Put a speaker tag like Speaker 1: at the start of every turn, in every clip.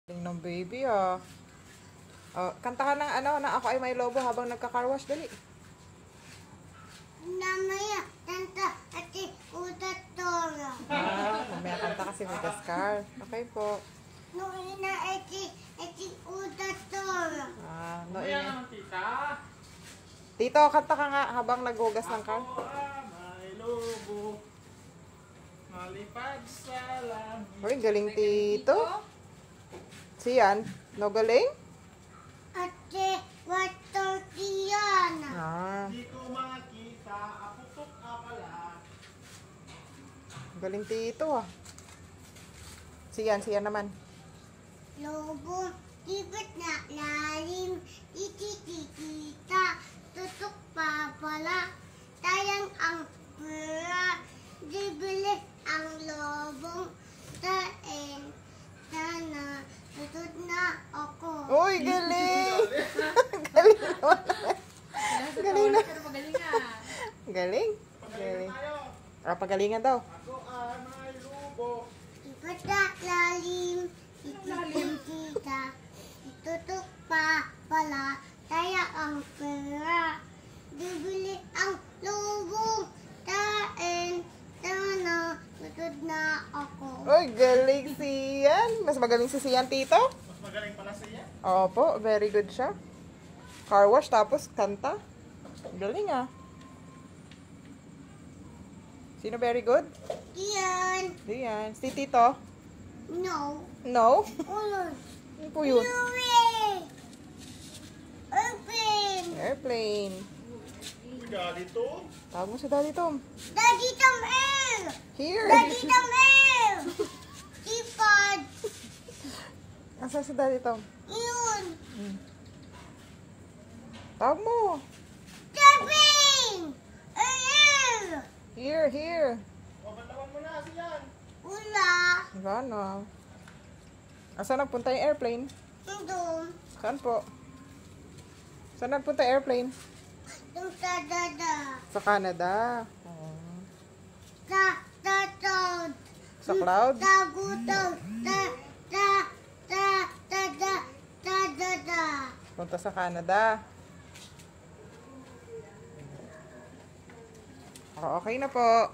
Speaker 1: Galing ng baby ah. Oh, kantahan ng ano na ako ay may lobo habang nagka-carwash dali.
Speaker 2: Namaya, tanta, ati, utat, tora.
Speaker 1: Mamaya kanta kasi may Gascar. Okay po.
Speaker 2: No ina, ati, utat, tora.
Speaker 1: No,
Speaker 3: Mamaya naman, tita.
Speaker 1: Tito, kanta ka nga habang naghugas ng car.
Speaker 3: Ako may lobo. Malipad sa langit.
Speaker 1: Uy, galing tito. Siyan, no galing?
Speaker 2: Ati, water, tiyana.
Speaker 3: Di ko makita, aputok ka pala.
Speaker 1: Galing tito ah. Siyan naman.
Speaker 2: Lobo, tibet na lalim, ikikikita, tutok pa pala, tayang ang pera, dibilis ang lobong, tain, sana, tutod na ako.
Speaker 1: Uy, galing! Galing naman. Galing na. Galing. Galing. Pagalingan daw.
Speaker 3: Ako may lobo.
Speaker 2: Tibet na lalim, ikikikita, tutok pa pala, tayang ang pera, dibilis ang lobong, tain, sana, tutod na ako.
Speaker 1: Uy, galing Siyan. Mas magaling si Siyan, tito?
Speaker 3: Mas magaling pala siya.
Speaker 1: Opo, very good siya. Car wash, tapos kanta. Galing ah. Sino very good?
Speaker 2: Yan.
Speaker 1: Diyan. Si Tito?
Speaker 2: No.
Speaker 1: No?
Speaker 2: Ulod.
Speaker 1: Ano po yun?
Speaker 2: Yuri. Open.
Speaker 1: Airplane.
Speaker 3: Biga dito.
Speaker 1: Tawag mo si Daddy Tom.
Speaker 2: Daddy Tom Air.
Speaker 1: Here.
Speaker 2: Daddy Tom Air. Tipad.
Speaker 1: Asa si Daddy Tom?
Speaker 2: Yun.
Speaker 1: Tawag mo.
Speaker 2: Tapping. Air.
Speaker 1: Here.
Speaker 3: O, bantawan mo na siyan.
Speaker 2: Wala.
Speaker 1: Gana. Asa nagpunta yung airplane?
Speaker 2: Doon.
Speaker 1: Saan po? Saan nagpunta yung airplane?
Speaker 2: Doon sa dada.
Speaker 1: Sa Canada. Oh.
Speaker 2: Sa
Speaker 1: Sa cloud?
Speaker 2: Tagutong. Dada.
Speaker 1: Punta sa Canada. Oh, okay na po.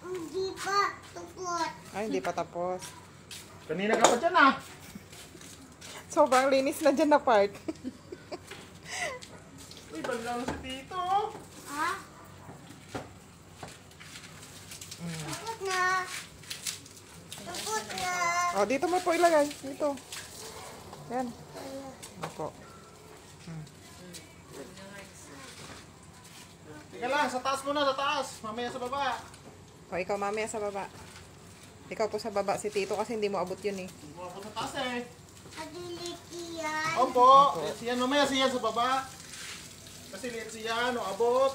Speaker 2: Hindi pa tupot.
Speaker 1: Ay, hindi pa tapos.
Speaker 3: Kanina ka pa dyan ah.
Speaker 1: Sobrang linis na dyan na part.
Speaker 3: Uy, bandang si tito.
Speaker 2: Ha? Tupot na. Tupot na.
Speaker 1: Oh, dito mo po ilagay. Dito. Yan. Opo.
Speaker 3: Teka lang, sa taas muna, sa taas. Mamaya sa baba.
Speaker 1: O, ikaw mamaya sa baba. Ikaw po sa baba. Si Tito kasi hindi mo abot yun eh.
Speaker 3: Hindi mo ako sa taas eh.
Speaker 2: Adiliki yan.
Speaker 3: Opo. Siyan, mamaya siyan sa baba. Kasi liit siyan, o abot.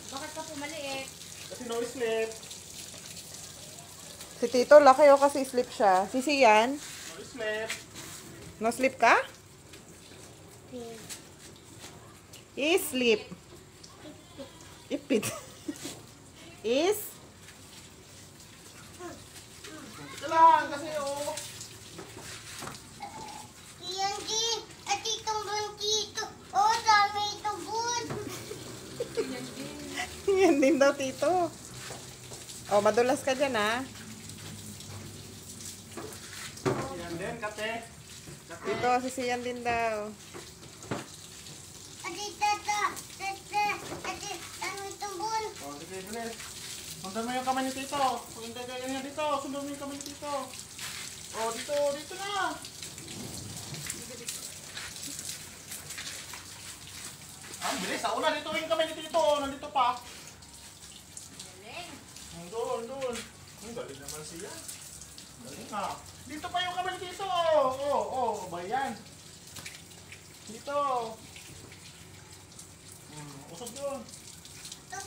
Speaker 2: Bakit ka pumaliit?
Speaker 3: Kasi no slip.
Speaker 1: Si Tito, laki o kasi slip siya. Si Sian,
Speaker 3: No slip.
Speaker 1: no slip ka? Sleep. Ipit. Is?
Speaker 3: Teka lang, kasi oh.
Speaker 2: Yan din. At itong bantito. Oh, dami ito bud.
Speaker 1: Yan din daw, Tito. O, madulas ka dyan, ha?
Speaker 3: Yan din, kate.
Speaker 1: Tito, si Sian din daw.
Speaker 2: Adi tata. Adi, dami ito bud.
Speaker 3: O, sige, bilis. Sundan mo yung kamay ni tito. Kung hindi ganyan yan dito, sundan mo yung kamay ni tito. O, dito na. Ah, bilis. Sa una, dito yung kamay ni tito. Nandito pa. Doon. Ang galing naman siya. Galing nga. Dito pa yung kamay ni tito. Ba yan? Dito. Usog doon.
Speaker 2: Tok